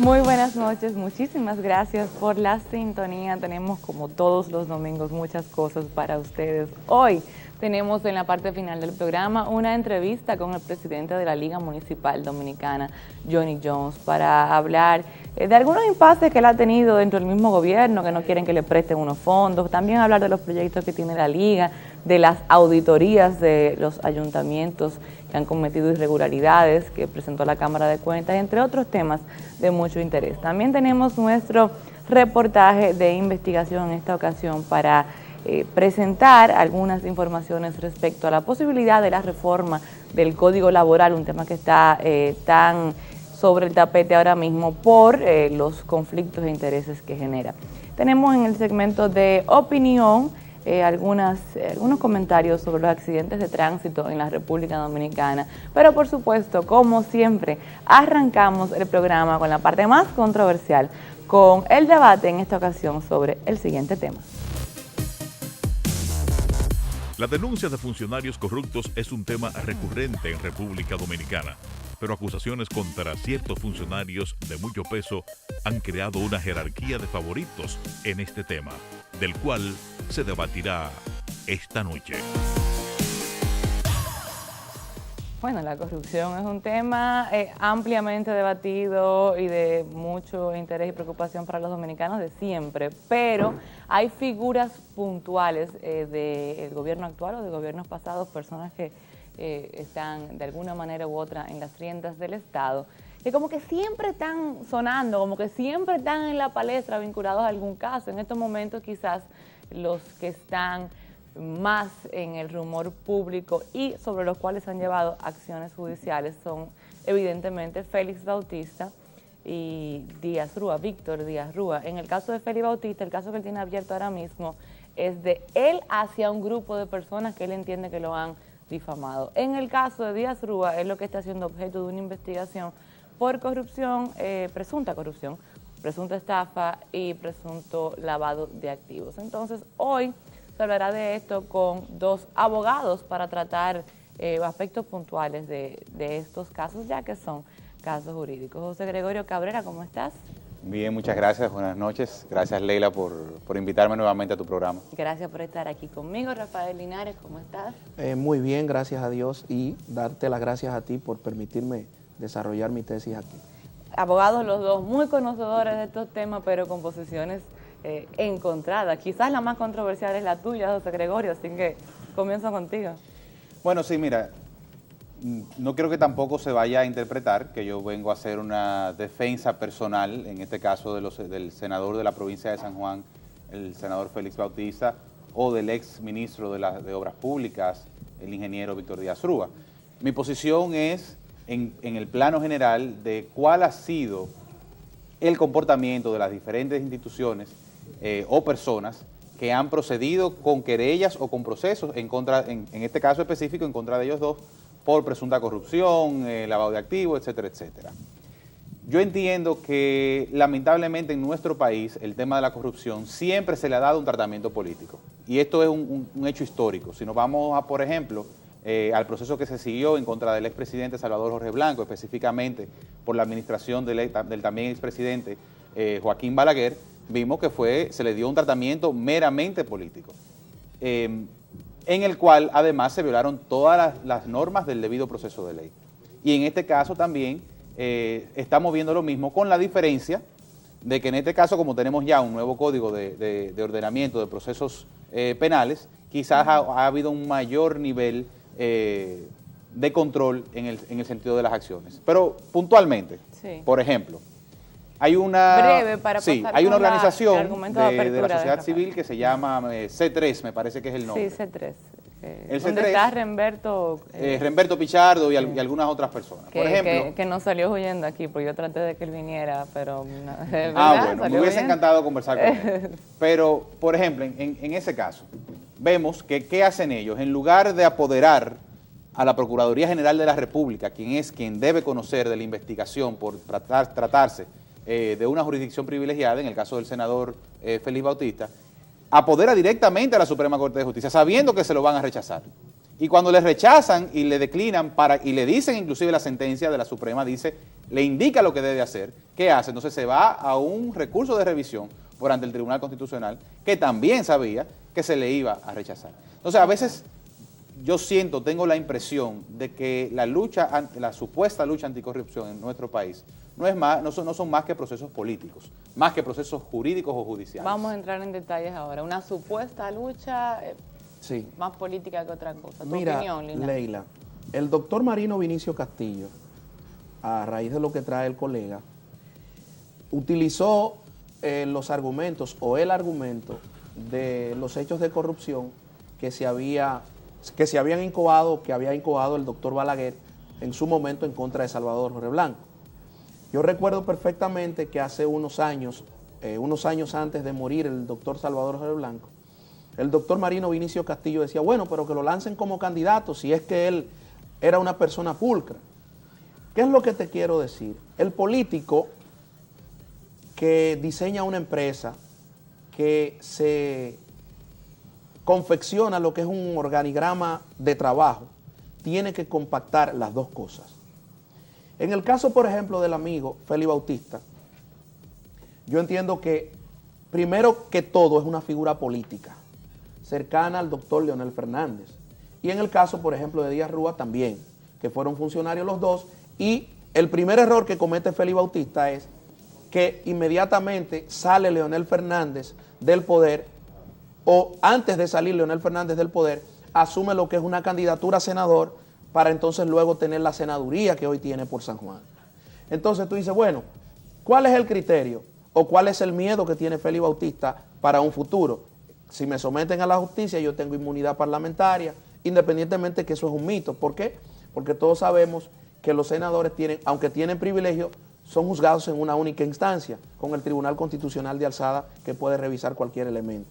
Muy buenas noches, muchísimas gracias por la sintonía. Tenemos como todos los domingos muchas cosas para ustedes. Hoy tenemos en la parte final del programa una entrevista con el presidente de la Liga Municipal Dominicana, Johnny Jones, para hablar de algunos impases que él ha tenido dentro del mismo gobierno, que no quieren que le presten unos fondos, también hablar de los proyectos que tiene la Liga, de las auditorías de los ayuntamientos que han cometido irregularidades, que presentó la Cámara de Cuentas, entre otros temas de mucho interés. También tenemos nuestro reportaje de investigación en esta ocasión para presentar algunas informaciones respecto a la posibilidad de la reforma del Código Laboral, un tema que está tan sobre el tapete ahora mismo por los conflictos de intereses que genera. Tenemos en el segmento de opinión algunos comentarios sobre los accidentes de tránsito en la República Dominicana, pero por supuesto, como siempre, arrancamos el programa con la parte más controversial, con el debate en esta ocasión sobre el siguiente tema. La denuncia de funcionarios corruptos es un tema recurrente en República Dominicana, pero acusaciones contra ciertos funcionarios de mucho peso han creado una jerarquía de favoritos en este tema, del cual se debatirá esta noche. Bueno, la corrupción es un tema ampliamente debatido y de mucho interés y preocupación para los dominicanos de siempre, pero hay figuras puntuales del gobierno actual o de gobiernos pasados, personas que están de alguna manera u otra en las riendas del Estado, que como que siempre están sonando, como que siempre están en la palestra vinculados a algún caso. En estos momentos quizás los que están más en el rumor público y sobre los cuales han llevado acciones judiciales son evidentemente Félix Bautista y Díaz Rúa, Víctor Díaz Rúa. En el caso de Félix Bautista, el caso que él tiene abierto ahora mismo es de él hacia un grupo de personas que él entiende que lo han difamado. En el caso de Díaz Rúa, es lo que está siendo objeto de una investigación por corrupción, presunta estafa y presunto lavado de activos. Entonces, hoy se hablará de esto con dos abogados para tratar aspectos puntuales de estos casos, ya que son casos jurídicos. José Gregorio Cabrera, ¿cómo estás? Bien, muchas gracias, buenas noches. Gracias, Leila, por invitarme nuevamente a tu programa. Gracias por estar aquí conmigo. Rafael Linares, ¿cómo estás? Muy bien, gracias a Dios, y darte las gracias a ti por permitirme desarrollar mi tesis aquí. Abogados los dos, muy conocedores de estos temas, pero con posiciones encontradas. Quizás la más controversial es la tuya, José Gregorio, así que comienzo contigo. Bueno, sí, mira, no creo que tampoco se vaya a interpretar que yo vengo a hacer una defensa personal, en este caso del senador de la provincia de San Juan, el senador Félix Bautista, o del ex ministro de Obras Públicas, el ingeniero Víctor Díaz Rúa. Mi posición es en el plano general de cuál ha sido el comportamiento de las diferentes instituciones o personas que han procedido con querellas o con procesos en este caso específico, en contra de ellos dos, por presunta corrupción, lavado de activos, etcétera, etcétera. Yo entiendo que lamentablemente en nuestro país el tema de la corrupción siempre se le ha dado un tratamiento político. Y esto es un hecho histórico. Si nos vamos a, por ejemplo, al proceso que se siguió en contra del expresidente Salvador Jorge Blanco, específicamente por la administración del también expresidente Joaquín Balaguer, vimos que se le dio un tratamiento meramente político, en el cual además se violaron todas las normas del debido proceso de ley. Y en este caso también estamos viendo lo mismo, con la diferencia de que en este caso, como tenemos ya un nuevo código de ordenamiento de procesos penales, quizás ha habido un mayor nivel de control en el sentido de las acciones. Pero puntualmente, sí. Por ejemplo, hay una organización de la sociedad civil que se llama C3, me parece que es el nombre. Sí, C3. El ¿Dónde C3, está Remberto? Remberto Pichardo y algunas otras personas. Por ejemplo, que nos salió huyendo aquí, porque yo traté de que él viniera, pero... bueno, me hubiese encantado conversar con él. Pero, por ejemplo, en ese caso, vemos que ¿qué hacen ellos? En lugar de apoderar a la Procuraduría General de la República, quien debe conocer de la investigación por tratarse de una jurisdicción privilegiada, en el caso del senador Félix Bautista, apodera directamente a la Suprema Corte de Justicia, sabiendo que se lo van a rechazar. Y cuando le rechazan y le declinan y le dicen inclusive la sentencia de la Suprema, le indica lo que debe hacer, ¿qué hace? Entonces se va a un recurso de revisión por ante el Tribunal Constitucional, que también sabía que se le iba a rechazar. Entonces a veces yo tengo la impresión de que la supuesta lucha anticorrupción en nuestro país no son más que procesos políticos, más que procesos jurídicos o judiciales. Vamos a entrar en detalles ahora. Una supuesta lucha Sí. más política que otra cosa. ¿Tu Mira, opinión, Lina? Leila, el doctor Marino Vinicio Castillo, a raíz de lo que trae el colega, utilizó los argumentos o el argumento de los hechos de corrupción que había incubado el doctor Balaguer en su momento en contra de Salvador Jorge Blanco. Yo recuerdo perfectamente que hace unos años antes de morir el doctor Salvador Jorge Blanco, el doctor Marino Vinicio Castillo decía, bueno, pero que lo lancen como candidato si es que él era una persona pulcra. ¿Qué es lo que te quiero decir? El político que diseña una empresa, que se confecciona lo que es un organigrama de trabajo, tiene que compactar las dos cosas. En el caso, por ejemplo, del amigo Félix Bautista, yo entiendo que primero que todo es una figura política, cercana al doctor Leonel Fernández. Y en el caso, por ejemplo, de Díaz Rúa también, que fueron funcionarios los dos, y el primer error que comete Félix Bautista es que inmediatamente sale Leonel Fernández del poder, o antes de salir Leonel Fernández del poder, asume lo que es una candidatura a senador para entonces luego tener la senaduría que hoy tiene por San Juan. Entonces tú dices, bueno, ¿cuál es el criterio o cuál es el miedo que tiene Félix Bautista para un futuro? Si me someten a la justicia, yo tengo inmunidad parlamentaria, independientemente que eso es un mito. ¿Por qué? Porque todos sabemos que los senadores aunque tienen privilegio, son juzgados en una única instancia, con el Tribunal Constitucional de Alzada, que puede revisar cualquier elemento.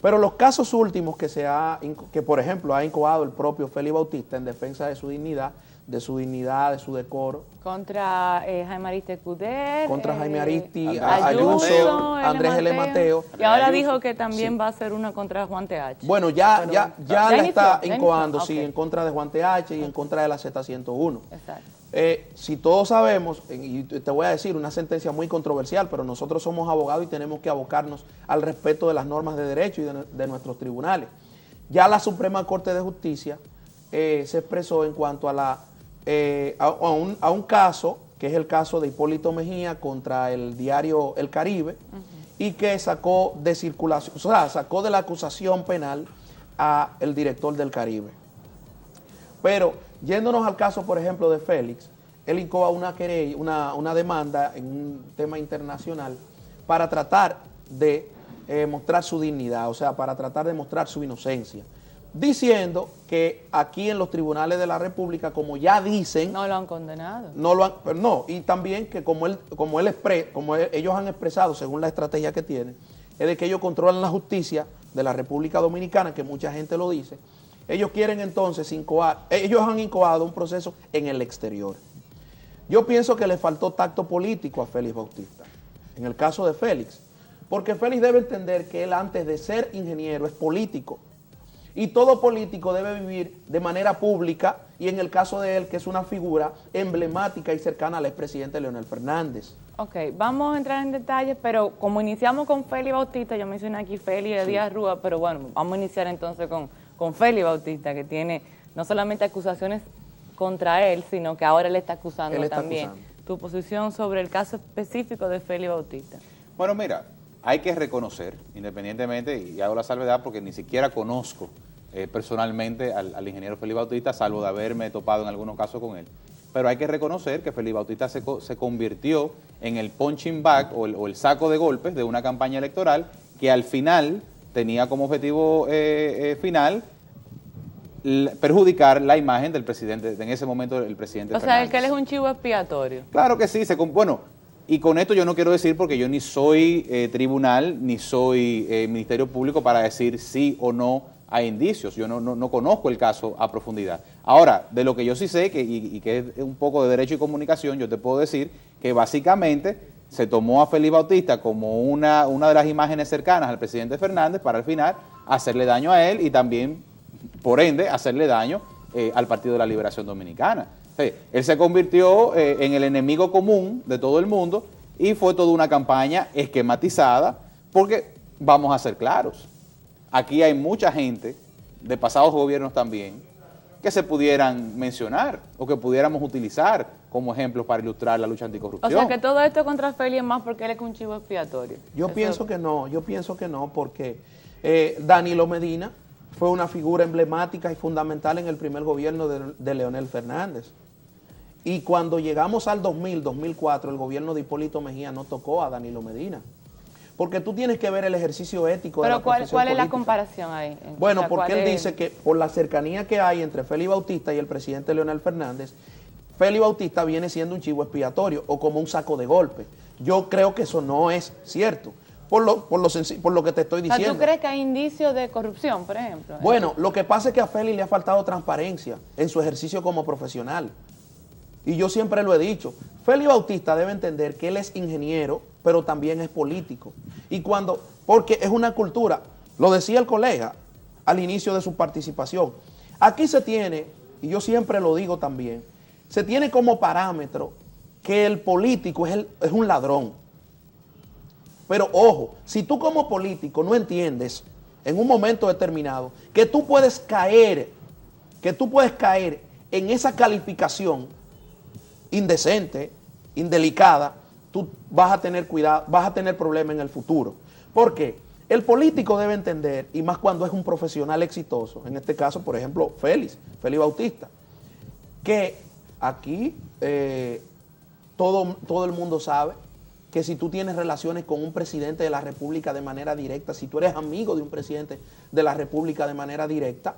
Pero los casos últimos que por ejemplo ha incoado el propio Félix Bautista en defensa de su dignidad, de su decoro. Contra Jaime Aristi Escudero. Contra Jaime Aristi, Ayuso, Andrés L. Mateo. Y ahora dijo que también va a hacer una contra Juan TH. Bueno, ya la está incoando, inició, sí, en contra de Juan TH y en contra de la Z101. Exacto. Si todos sabemos, y te voy a decir una sentencia muy controversial, pero nosotros somos abogados y tenemos que abocarnos al respeto de las normas de derecho y de nuestros tribunales. Ya la Suprema Corte de Justicia se expresó en cuanto a un caso, que es el caso de Hipólito Mejía contra el diario El Caribe, y que sacó de circulación, o sea, sacó de la acusación penal a el director del Caribe. Pero yéndonos al caso, por ejemplo, de Félix, él incoa una demanda en un tema internacional para tratar de mostrar su dignidad, o sea, para tratar de mostrar su inocencia, diciendo que aquí en los tribunales de la República, como ya dicen... No lo han condenado. Y también que como ellos han expresado, según la estrategia que tienen, es de que ellos controlan la justicia de la República Dominicana, que mucha gente lo dice. Ellos quieren entonces ellos han incoado un proceso en el exterior. Yo pienso que le faltó tacto político a Félix Bautista, en el caso de Félix, porque Félix debe entender que él antes de ser ingeniero es político, y todo político debe vivir de manera pública, y en el caso de él, que es una figura emblemática y cercana al expresidente Leonel Fernández. Ok, vamos a entrar en detalles, pero como iniciamos con Félix Bautista, yo mencioné aquí Félix de Díaz Rúa, pero bueno, vamos a iniciar entonces con Félix Bautista, que tiene no solamente acusaciones contra él, sino que ahora él está acusando también. Tu posición sobre el caso específico de Félix Bautista. Bueno, mira, hay que reconocer, independientemente, y hago la salvedad porque ni siquiera conozco personalmente al ingeniero Félix Bautista, salvo de haberme topado en algunos casos con él, pero hay que reconocer que Félix Bautista se convirtió en el punching bag o el saco de golpes de una campaña electoral que al final tenía como objetivo final perjudicar la imagen del presidente, en ese momento el presidente O Fernández. sea, que él es un chivo expiatorio. Claro que sí, bueno, y con esto yo no quiero decir, porque yo ni soy tribunal, ni soy Ministerio Público para decir sí o no hay indicios, yo no conozco el caso a profundidad. Ahora, de lo que yo sí sé, y que es un poco de derecho y comunicación, yo te puedo decir que básicamente se tomó a Félix Bautista como una de las imágenes cercanas al presidente Fernández para al final hacerle daño a él y también por ende hacerle daño al Partido de la Liberación Dominicana. Sí, él se convirtió en el enemigo común de todo el mundo y fue toda una campaña esquematizada porque, vamos a ser claros, aquí hay mucha gente de pasados gobiernos también que se pudieran mencionar o que pudiéramos utilizar como ejemplos para ilustrar la lucha anticorrupción. O sea que todo esto contra Félix es más porque él es un chivo expiatorio. Yo pienso que no, porque Danilo Medina fue una figura emblemática y fundamental en el primer gobierno de Leonel Fernández. Y cuando llegamos al 2000, 2004, el gobierno de Hipólito Mejía no tocó a Danilo Medina. Porque tú tienes que ver el ejercicio ético de la profesión ¿cuál es la política. comparación ahí? Bueno, O sea, porque él dice que por la cercanía que hay entre Félix Bautista y el presidente Leonel Fernández, Félix Bautista viene siendo un chivo expiatorio o como un saco de golpe. Yo creo que eso no es cierto, por lo que te estoy diciendo. O sea, ¿tú crees que hay indicios de corrupción, por ejemplo? Bueno, lo que pasa es que a Félix le ha faltado transparencia en su ejercicio como profesional. Y yo siempre lo he dicho, Félix Bautista debe entender que él es ingeniero, pero también es político. Porque es una cultura, lo decía el colega al inicio de su participación, aquí se tiene, y yo siempre lo digo también, se tiene como parámetro que el político es un ladrón. Pero ojo, si tú como político no entiendes en un momento determinado que tú puedes caer en esa calificación indecente, indelicada, tú vas a tener cuidado, vas a tener problemas en el futuro. ¿Por qué? El político debe entender, y más cuando es un profesional exitoso, en este caso, por ejemplo, Félix Bautista, que aquí todo el mundo sabe que si tú tienes relaciones con un presidente de la República de manera directa, si tú eres amigo de un presidente de la República de manera directa,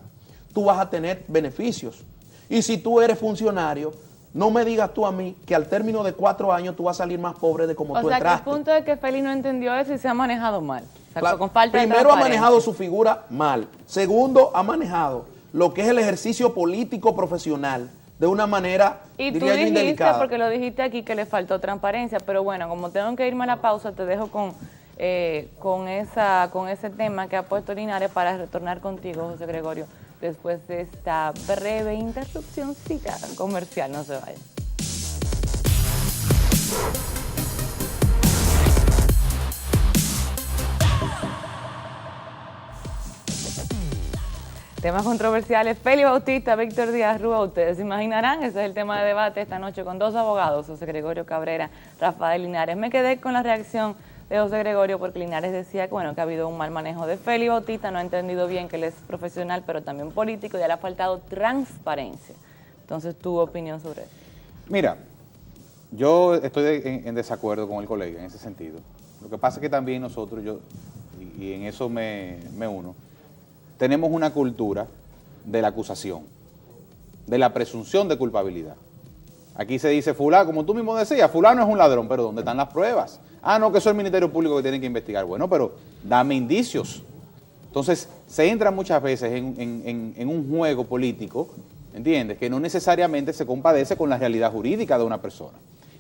tú vas a tener beneficios. Y si tú eres funcionario, no me digas tú a mí que al término de 4 años tú vas a salir más pobre de como tú entraste. O sea, que el punto es que Félix no entendió eso y se ha manejado mal. O sea, Claro, con falta de primero ha transparencia. manejado su figura mal. Segundo, ha manejado lo que es el ejercicio político profesional de una manera, Y tú diría yo, dijiste, indelicada. porque lo dijiste aquí, que le faltó transparencia, pero bueno, como tengo que irme a la pausa, te dejo con ese tema que ha puesto Linares para retornar contigo, José Gregorio, después de esta breve interrupcióncita comercial. No se vayan. Temas controversiales, Félix Bautista, Víctor Díaz Rúa, ustedes se imaginarán, ese es el tema de debate esta noche con dos abogados, José Gregorio Cabrera, Rafael Linares. Me quedé con la reacción de José Gregorio porque Linares decía que, bueno, que ha habido un mal manejo de Félix Bautista, no ha entendido bien que él es profesional, pero también político, y le ha faltado transparencia. Entonces, ¿tu opinión sobre eso? Mira, yo estoy en desacuerdo con el colega en ese sentido. Lo que pasa es que también nosotros, y en eso me uno, tenemos una cultura de la acusación, de la presunción de culpabilidad. Aquí se dice, fulano, como tú mismo decías, fulano es un ladrón, pero ¿dónde están las pruebas? Ah, no, que eso es el Ministerio Público que tiene que investigar. Bueno, pero dame indicios. Entonces, se entra muchas veces en un juego político, ¿entiendes?, que no necesariamente se compadece con la realidad jurídica de una persona.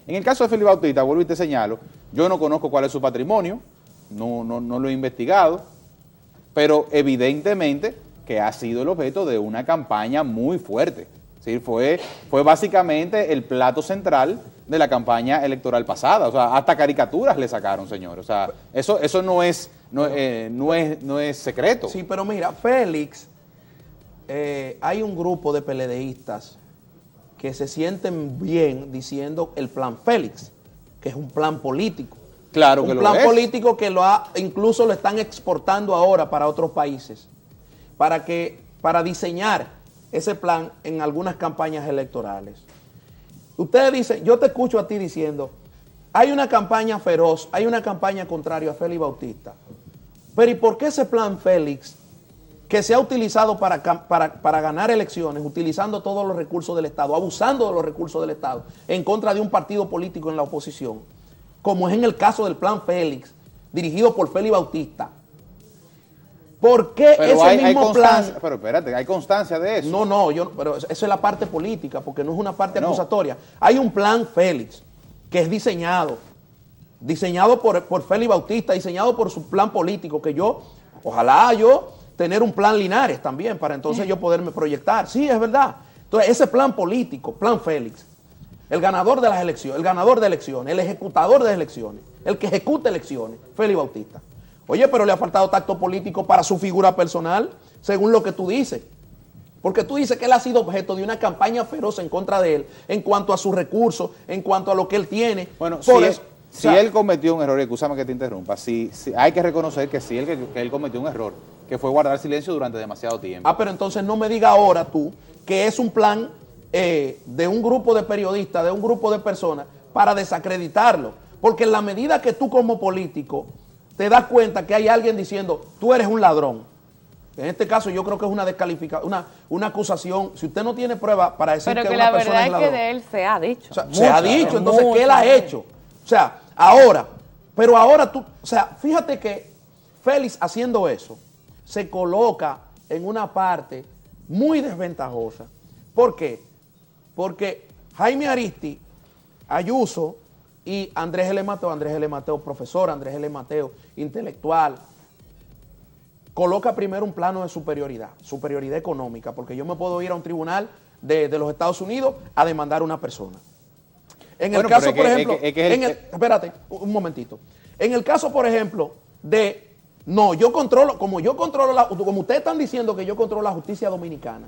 En el caso de Félix Bautista, vuelvo y te señalo, yo no conozco cuál es su patrimonio, no lo he investigado, pero evidentemente que ha sido el objeto de una campaña muy fuerte. ¿Sí? Fue básicamente el plato central de la campaña electoral pasada. O sea, hasta caricaturas le sacaron, señor. O sea, eso no es secreto. Sí, pero mira, Félix, hay un grupo de PLDistas que se sienten bien diciendo el plan Félix, que es un plan político. Claro que un lo plan es. político que incluso lo están exportando ahora para otros países, para diseñar ese plan en algunas campañas electorales. Ustedes dicen, yo te escucho a ti diciendo, hay una campaña feroz, hay una campaña contraria a Félix Bautista, pero ¿y por qué ese plan Félix, que se ha utilizado para ganar elecciones, utilizando todos los recursos del Estado, abusando de los recursos del Estado, en contra de un partido político en la oposición, como es en el caso del plan Félix, dirigido por Félix Bautista? ¿Por qué ese mismo plan? Pero espérate, ¿hay constancia de eso? Pero esa es la parte política, porque no es una parte acusatoria. Hay un plan Félix que es diseñado por Félix Bautista, diseñado por su plan político, que ojalá yo tener un plan Linares también, para entonces yo poderme proyectar. Sí, es verdad. Entonces, ese plan político, plan Félix, el ganador de las elecciones, el ganador de elecciones, el ejecutador de elecciones, el que ejecuta elecciones, Félix Bautista. Oye, pero le ha faltado tacto político para su figura personal, según lo que tú dices. Porque tú dices que él ha sido objeto de una campaña feroz en contra de él, en cuanto a sus recursos, en cuanto a lo que él tiene. Bueno, si él cometió un error, y excúsame que te interrumpa, hay que reconocer que sí, que él cometió un error, que fue guardar silencio durante demasiado tiempo. Ah, pero entonces no me diga ahora tú que es un plan de un grupo de periodistas, de un grupo de personas, para desacreditarlo. Porque en la medida que tú como político te das cuenta que hay alguien diciendo, tú eres un ladrón. En este caso yo creo que es una descalificación, una acusación. Si usted no tiene prueba para decir pero que que una la persona es verdad es ladrón. que de él se ha dicho. O sea, se ha dicho, entonces, ¿qué él ha hecho? O sea, ahora, pero ahora tú, o sea, fíjate que Félix haciendo eso, se coloca en una parte muy desventajosa. ¿Por qué? Porque Jaime Aristi, Ayuso y Andrés L. Mateo, profesor Andrés L. Mateo, intelectual, coloca primero un plano de superioridad económica, porque yo me puedo ir a un tribunal de los Estados Unidos a demandar a una persona. En el caso, por ejemplo, espérate un momentito. En el caso, por ejemplo, como ustedes están diciendo que yo controlo la justicia dominicana,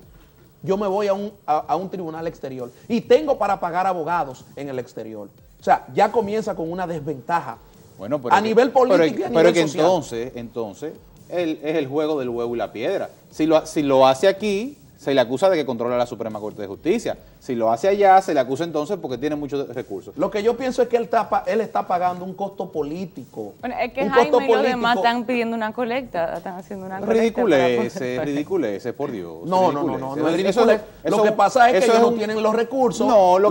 yo me voy a un tribunal exterior y tengo para pagar abogados en el exterior. O sea, ya comienza con una desventaja a nivel político y a nivel social. Entonces, es el juego del huevo y la piedra. Si lo hace aquí, se le acusa de que controla la Suprema Corte de Justicia. Si lo hace allá, se le acusa entonces porque tiene muchos recursos. Lo que yo pienso es que él está pagando un costo político. Bueno, es que Jaime y los demás están pidiendo una colecta, están haciendo una colecta. Ridiculeces, por Dios. No es ridículo. Lo que pasa es que ellos no tienen los recursos,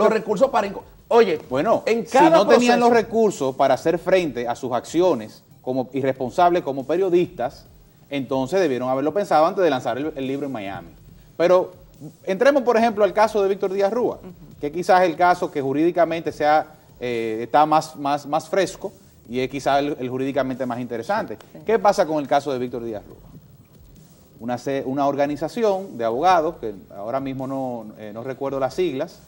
recursos para... Oye, bueno, en cada si no tenían los recursos para hacer frente a sus acciones como irresponsables, como periodistas, entonces debieron haberlo pensado antes de lanzar el libro en Miami. Pero entremos, por ejemplo, al caso de Víctor Díaz Rúa, que quizás es el caso que jurídicamente está más fresco y es quizás el jurídicamente más interesante. Sí. ¿Qué pasa con el caso de Víctor Díaz Rúa? Una organización de abogados, que ahora mismo no recuerdo las siglas,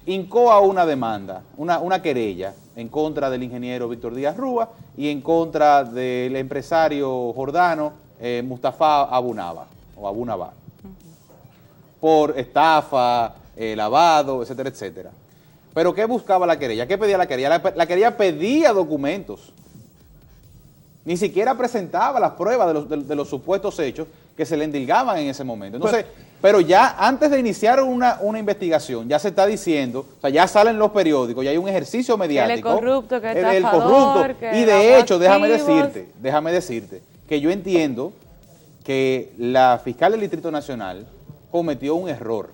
incoa una demanda, una querella en contra del ingeniero Víctor Díaz Rúa y en contra del empresario jordano Mustafa Abunaba, por estafa, lavado, etcétera, etcétera. ¿Pero qué buscaba la querella? ¿Qué pedía la querella? La querella pedía documentos. Ni siquiera presentaba las pruebas de los supuestos hechos que se le endilgaban en ese momento. Entonces, pero ya antes de iniciar una investigación, ya se está diciendo, o sea, ya salen los periódicos, ya hay un ejercicio mediático. El corrupto, que el corrupto. Y de hecho, déjame decirte que yo entiendo que la fiscal del Distrito Nacional cometió un error.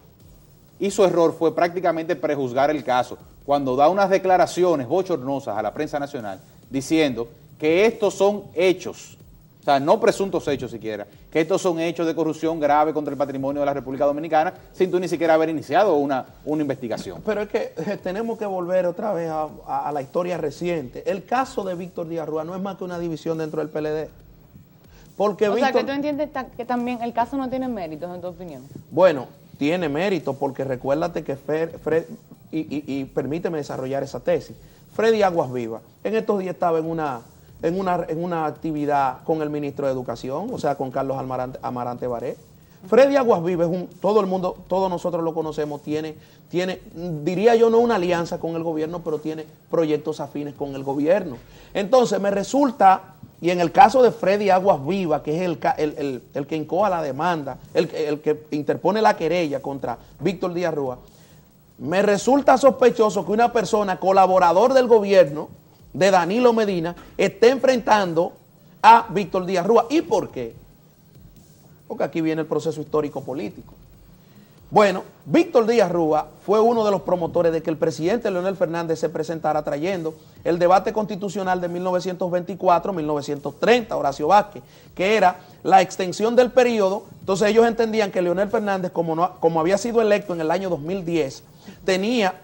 Y su error fue prácticamente prejuzgar el caso, cuando da unas declaraciones bochornosas a la prensa nacional diciendo que estos son hechos, o sea, no presuntos hechos siquiera, que estos son hechos de corrupción grave contra el patrimonio de la República Dominicana, sin tú ni siquiera haber iniciado una investigación. Pero es que tenemos que volver otra vez a la historia reciente. El caso de Víctor Díaz Rúa no es más que una división dentro del PLD. Porque sea, que tú entiendes que también el caso no tiene méritos, en tu opinión. Bueno, tiene mérito porque recuérdate que y permíteme desarrollar esa tesis. Freddy Aguas Vivas en estos días estaba en una actividad con el ministro de Educación, o sea, con Carlos Amarante Baré. Freddy Aguas Vivas todos nosotros lo conocemos, tiene, diría yo, no una alianza con el gobierno, pero tiene proyectos afines con el gobierno. Entonces me resulta, y en el caso de Freddy Aguas Vivas, que es el que incoa la demanda, el que interpone la querella contra Víctor Díaz Rúa, me resulta sospechoso que una persona, colaborador del gobierno, de Danilo Medina, esté enfrentando a Víctor Díaz Rúa. ¿Y por qué? Porque aquí viene el proceso histórico político. Bueno, Víctor Díaz Rúa fue uno de los promotores de que el presidente Leonel Fernández se presentara trayendo el debate constitucional de 1924-1930, Horacio Vázquez, que era la extensión del periodo. Entonces ellos entendían que Leonel Fernández, como había sido electo en el año 2010, tenía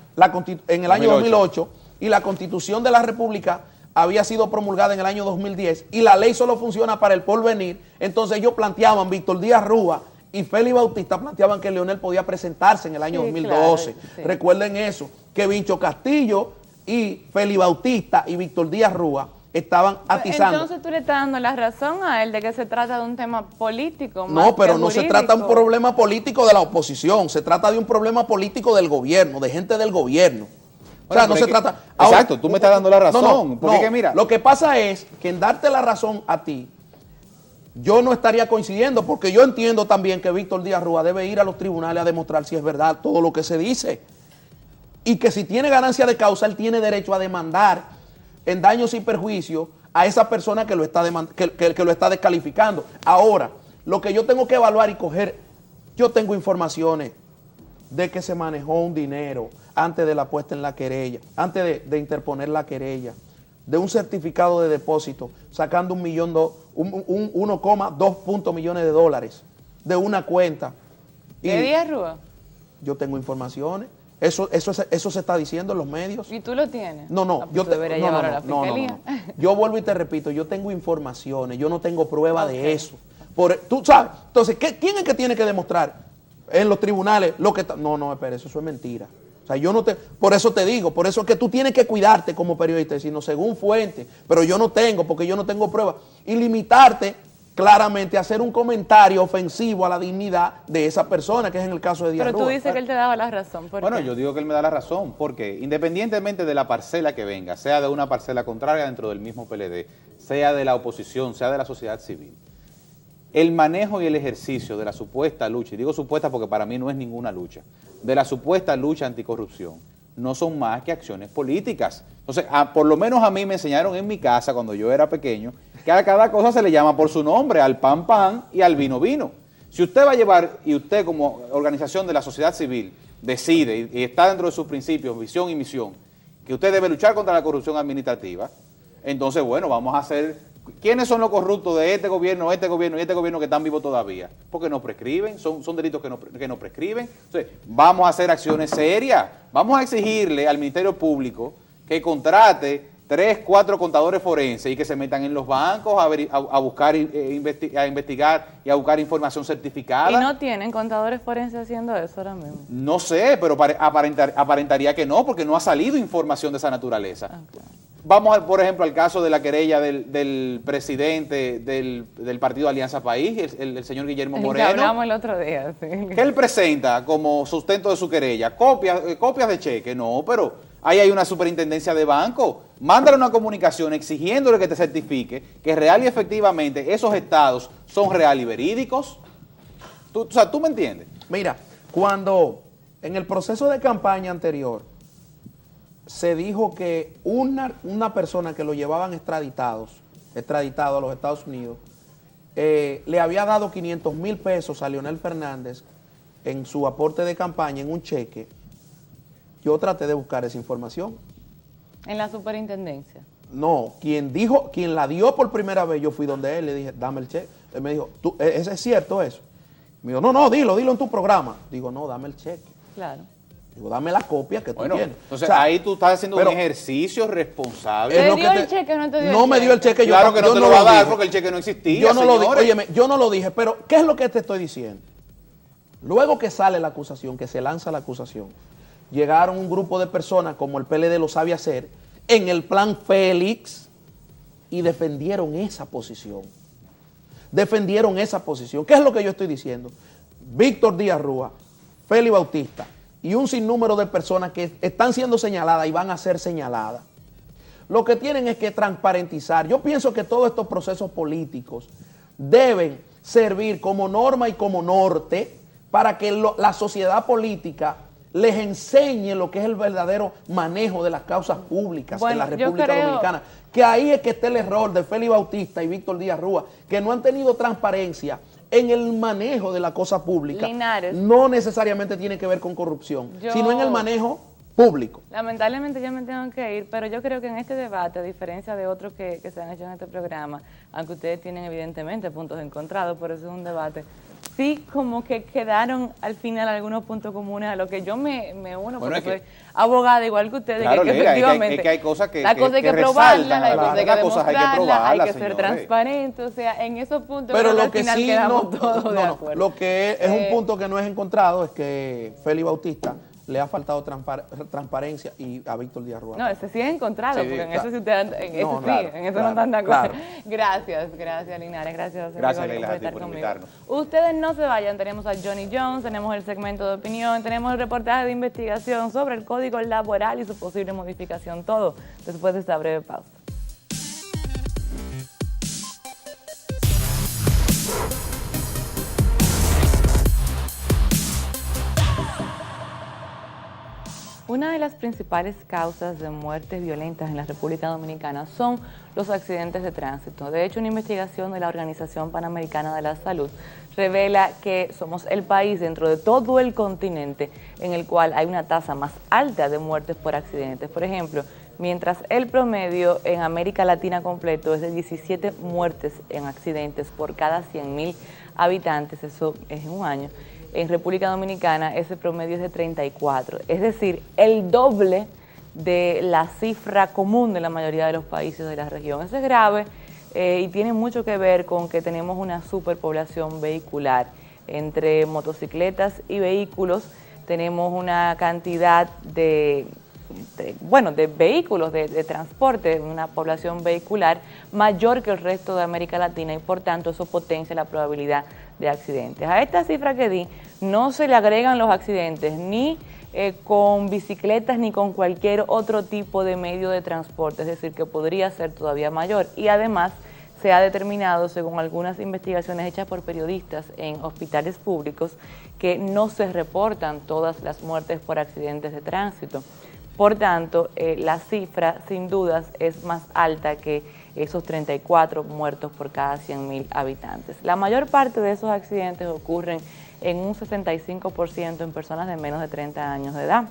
en el año 2008 y la Constitución de la República había sido promulgada en el año 2010 y la ley solo funciona para el porvenir, entonces ellos planteaban, Víctor Díaz Rúa y Félix Bautista planteaban que Leonel podía presentarse en el año 2012. Claro, sí. Recuerden eso, que Vincho Castillo y Félix Bautista y Víctor Díaz Rúa estaban atizando. Entonces tú le estás dando la razón a él de que se trata de un tema político. No, pero no se trata de un problema político de la oposición, se trata de un problema político del gobierno, de gente del gobierno. O sea, no se trata... Exacto, tú me estás dando la razón. Porque no, que mira, lo que pasa es que en darte la razón a ti, yo no estaría coincidiendo, porque yo entiendo también que Víctor Díaz Rúa debe ir a los tribunales a demostrar si es verdad todo lo que se dice. Y que si tiene ganancia de causa, él tiene derecho a demandar en daños y perjuicios a esa persona que lo está, que lo está descalificando. Ahora, lo que yo tengo que evaluar y coger, yo tengo informaciones de que se manejó un dinero antes de la puesta en la querella, antes de interponer la querella, de un certificado de depósito, sacando 1,2 millones de dólares de una cuenta. ¿Qué Díaz Rúa? Yo tengo informaciones. Eso se está diciendo en los medios. ¿Y tú lo tienes? No, no, yo te debería llevar a la fiscalía. No. Yo vuelvo y te repito, yo tengo informaciones, yo no tengo prueba de eso. Tú sabes, entonces, ¿quién es que tiene que demostrar en los tribunales lo que está? No, espera, eso es mentira. O sea, yo no te, por eso te digo, por eso es que tú tienes que cuidarte como periodista, sino según fuente, pero yo no tengo, porque yo no tengo pruebas, y limitarte claramente a hacer un comentario ofensivo a la dignidad de esa persona, que es en el caso de Díaz Rúa. Pero tú dices que él te daba la razón. Bueno, yo digo que él me da la razón, porque independientemente de la parcela que venga, sea de una parcela contraria dentro del mismo PLD, sea de la oposición, sea de la sociedad civil, el manejo y el ejercicio de la supuesta lucha, y digo supuesta porque para mí no es ninguna lucha, de la supuesta lucha anticorrupción, no son más que acciones políticas. Entonces, por lo menos a mí me enseñaron en mi casa, cuando yo era pequeño, que a cada cosa se le llama por su nombre, al pan pan y al vino vino. Si usted va a llevar, y usted como organización de la sociedad civil decide, y está dentro de sus principios, visión y misión, que usted debe luchar contra la corrupción administrativa, entonces, bueno, vamos a hacer... ¿Quiénes son los corruptos de este gobierno y este gobierno que están vivos todavía? Porque no prescriben, son delitos que no prescriben. Entonces, vamos a hacer acciones serias. Vamos a exigirle al Ministerio Público que contrate 3, 4 contadores forenses y que se metan en los bancos a buscar, a investigar y a buscar información certificada. ¿Y no tienen contadores forenses haciendo eso ahora mismo? No sé, pero aparentaría que no, porque no ha salido información de esa naturaleza. Okay. Vamos, por ejemplo, al caso de la querella del presidente del partido Alianza País, el señor Guillermo Moreno. Que hablamos el otro día, sí. ¿Qué él presenta como sustento de su querella? Copias de cheque. No, pero ahí hay una superintendencia de banco. Mándale una comunicación exigiéndole que te certifique que real y efectivamente esos estados son real y verídicos. O sea, ¿tú me entiendes? Mira, cuando en el proceso de campaña anterior se dijo que una persona que lo llevaban extraditado a los Estados Unidos, le había dado 500,000 pesos a Leonel Fernández en su aporte de campaña, en un cheque. Yo traté de buscar esa información. ¿En la superintendencia? No, quien la dio por primera vez, yo fui donde él, le dije, dame el cheque. Él me dijo, ¿es cierto eso? Me dijo, no, dilo en tu programa. Digo, no, dame el cheque. Claro. Digo, dame la copia que tú tienes. Entonces, o sea, ahí tú estás haciendo un ejercicio responsable. ¿Te dio el cheque o no te dio el cheque? No me dio el cheque. Claro que no te lo va a dar porque el cheque no existía, yo no lo dije. Óyeme, yo no lo dije, pero ¿qué es lo que te estoy diciendo? Luego que sale la acusación, que se lanza la acusación, llegaron un grupo de personas, como el PLD lo sabe hacer, en el plan Félix, y defendieron esa posición. Defendieron esa posición. ¿Qué es lo que yo estoy diciendo? Víctor Díaz Rúa, Félix Bautista y un sinnúmero de personas que están siendo señaladas y van a ser señaladas, lo que tienen es que transparentizar. Yo pienso que todos estos procesos políticos deben servir como norma y como norte para que la sociedad política les enseñe lo que es el verdadero manejo de las causas públicas en la República Dominicana. Que ahí es que está el error de Félix Bautista y Víctor Díaz Rúa, que no han tenido transparencia en el manejo de la cosa pública. Linares. No necesariamente tiene que ver con corrupción, sino en el manejo público. Lamentablemente ya me tengo que ir, pero yo creo que en este debate, a diferencia de otros que se han hecho en este programa, aunque ustedes tienen evidentemente puntos encontrados, por eso es un debate, sí como que quedaron al final algunos puntos comunes a lo que yo me uno, Bueno, porque soy abogada igual que ustedes, Claro, que Leila, efectivamente es que hay cosas que la cosa hay que resaltan, probarla, la cosa hay que las cosas hay que demostrarla, hay probarlas, que ser señores. transparente, o sea, en esos puntos Pero creo lo al que final sí quedamos no, todos de acuerdo. lo que es un punto que no es encontrado es que Félix Bautista le ha faltado transparencia y a Víctor Díaz Rúa. No, ese sí es encontrado, Sí, porque en claro. eso sí ustedes, en eso No, sí, claro, en eso claro, no están de acuerdo. claro. Gracias Linares, gracias José Gracias, Gregorio, Leila, por a ti estar por conmigo. invitarnos. Ustedes no se vayan, tenemos a Johnny Jones, tenemos el segmento de opinión, tenemos el reportaje de investigación sobre el código laboral y su posible modificación, todo después de esta breve pausa. Una de las principales causas de muertes violentas en la República Dominicana son los accidentes de tránsito. De hecho, una investigación de la Organización Panamericana de la Salud revela que somos el país dentro de todo el continente en el cual hay una tasa más alta de muertes por accidentes. Por ejemplo, mientras el promedio en América Latina completo es de 17 muertes en accidentes por cada 100.000 habitantes, eso es en un año. En República Dominicana ese promedio es de 34, es decir, el doble de la cifra común de la mayoría de los países de la región. Eso es grave y tiene mucho que ver con que tenemos una superpoblación vehicular. Entre motocicletas y vehículos tenemos una cantidad de vehículos, de transporte, una población vehicular mayor que el resto de América Latina y por tanto eso potencia la probabilidad de accidentes. A esta cifra que di no se le agregan los accidentes ni con bicicletas ni con cualquier otro tipo de medio de transporte, es decir, que podría ser todavía mayor. Y además se ha determinado, según algunas investigaciones hechas por periodistas en hospitales públicos, que no se reportan todas las muertes por accidentes de tránsito. Por tanto, la cifra sin dudas es más alta que esos 34 muertos por cada 100.000 habitantes. La mayor parte de esos accidentes ocurren en un 65% en personas de menos de 30 años de edad.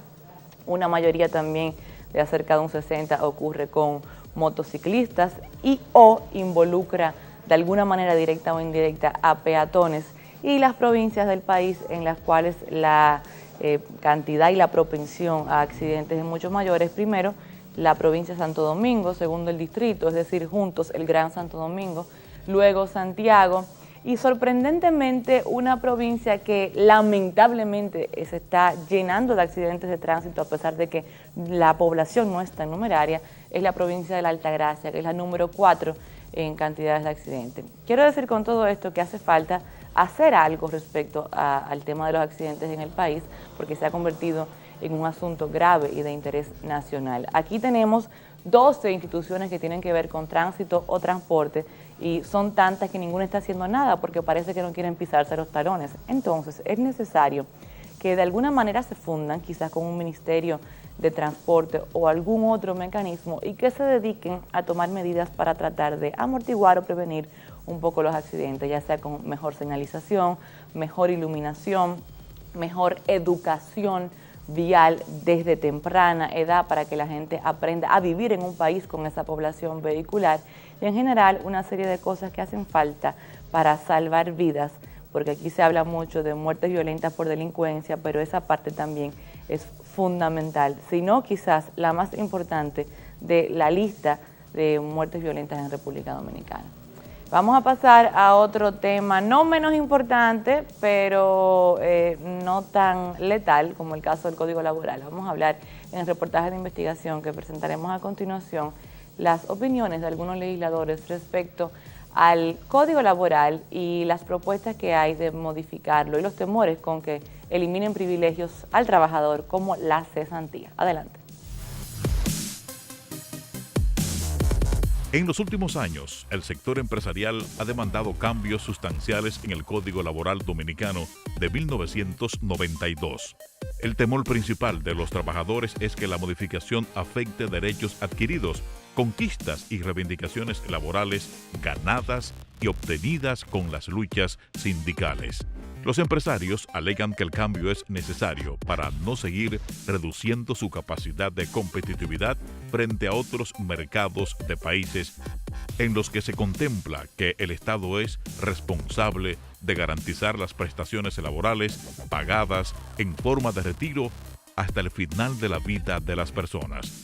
Una mayoría también de cerca de un 60% ocurre con motociclistas y o involucra de alguna manera directa o indirecta a peatones, y las provincias del país en las cuales la cantidad y la propensión a accidentes es mucho mayores. Primero, la provincia de Santo Domingo, segundo el distrito, es decir, juntos el Gran Santo Domingo, luego Santiago y sorprendentemente una provincia que lamentablemente se está llenando de accidentes de tránsito a pesar de que la población no es tan numeraria, es la provincia de la Altagracia, que es la número 4 en cantidades de accidentes. Quiero decir con todo esto que hace falta hacer algo respecto al tema de los accidentes en el país, porque se ha convertido en un asunto grave y de interés nacional. Aquí tenemos 12 instituciones que tienen que ver con tránsito o transporte y son tantas que ninguna está haciendo nada porque parece que no quieren pisarse los talones. Entonces es necesario que de alguna manera se fundan, quizás con un ministerio de transporte o algún otro mecanismo, y que se dediquen a tomar medidas para tratar de amortiguar o prevenir un poco los accidentes, ya sea con mejor señalización, mejor iluminación, mejor educación vial desde temprana edad para que la gente aprenda a vivir en un país con esa población vehicular y en general una serie de cosas que hacen falta para salvar vidas, porque aquí se habla mucho de muertes violentas por delincuencia, pero esa parte también es fundamental, si no quizás la más importante de la lista de muertes violentas en República Dominicana. Vamos a pasar a otro tema no menos importante, pero no tan letal como el caso del Código Laboral. Vamos a hablar en el reportaje de investigación que presentaremos a continuación las opiniones de algunos legisladores respecto al Código Laboral y las propuestas que hay de modificarlo y los temores con que eliminen privilegios al trabajador como la cesantía. Adelante. En los últimos años, el sector empresarial ha demandado cambios sustanciales en el Código Laboral Dominicano de 1992. El temor principal de los trabajadores es que la modificación afecte derechos adquiridos, conquistas y reivindicaciones laborales ganadas y obtenidas con las luchas sindicales. Los empresarios alegan que el cambio es necesario para no seguir reduciendo su capacidad de competitividad frente a otros mercados de países en los que se contempla que el Estado es responsable de garantizar las prestaciones laborales pagadas en forma de retiro hasta el final de la vida de las personas,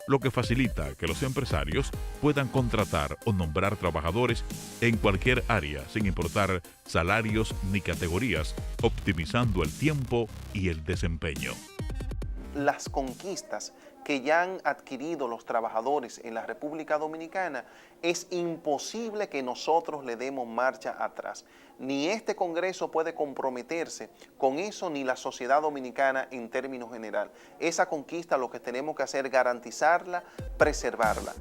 lo que facilita que los empresarios puedan contratar o nombrar trabajadores en cualquier área sin importar salarios ni categorías, optimizando el tiempo y el desempeño. Las conquistas que ya han adquirido los trabajadores en la República Dominicana, es imposible que nosotros le demos marcha atrás. Ni este Congreso puede comprometerse con eso, ni la sociedad dominicana en términos general. Esa conquista lo que tenemos que hacer es garantizarla, preservarla.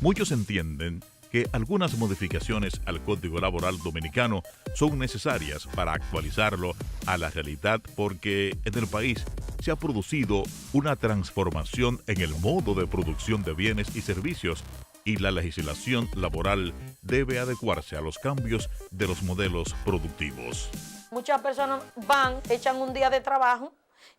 Muchos entienden que algunas modificaciones al Código Laboral Dominicano son necesarias para actualizarlo a la realidad porque en el país se ha producido una transformación en el modo de producción de bienes y servicios y la legislación laboral debe adecuarse a los cambios de los modelos productivos. Muchas personas van, echan un día de trabajo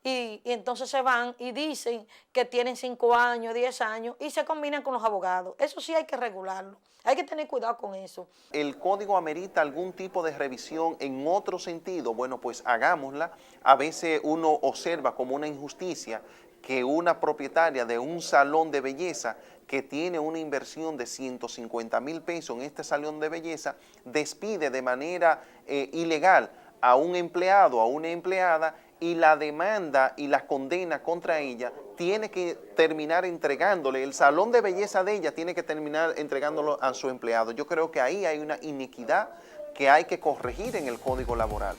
y entonces se van y dicen que tienen 5 años, 10 años y se combinan con los abogados. Eso sí hay que regularlo. Hay que tener cuidado con eso. ¿El código amerita algún tipo de revisión en otro sentido? Bueno, pues hagámosla. A veces uno observa como una injusticia que una propietaria de un salón de belleza que tiene una inversión de 150,000 pesos en este salón de belleza, despide de manera ilegal a un empleado, a una empleada, y la demanda y la condena contra ella tiene que terminar entregándole, el salón de belleza de ella tiene que terminar entregándolo a su empleado. Yo creo que ahí hay una inequidad que hay que corregir en el Código Laboral.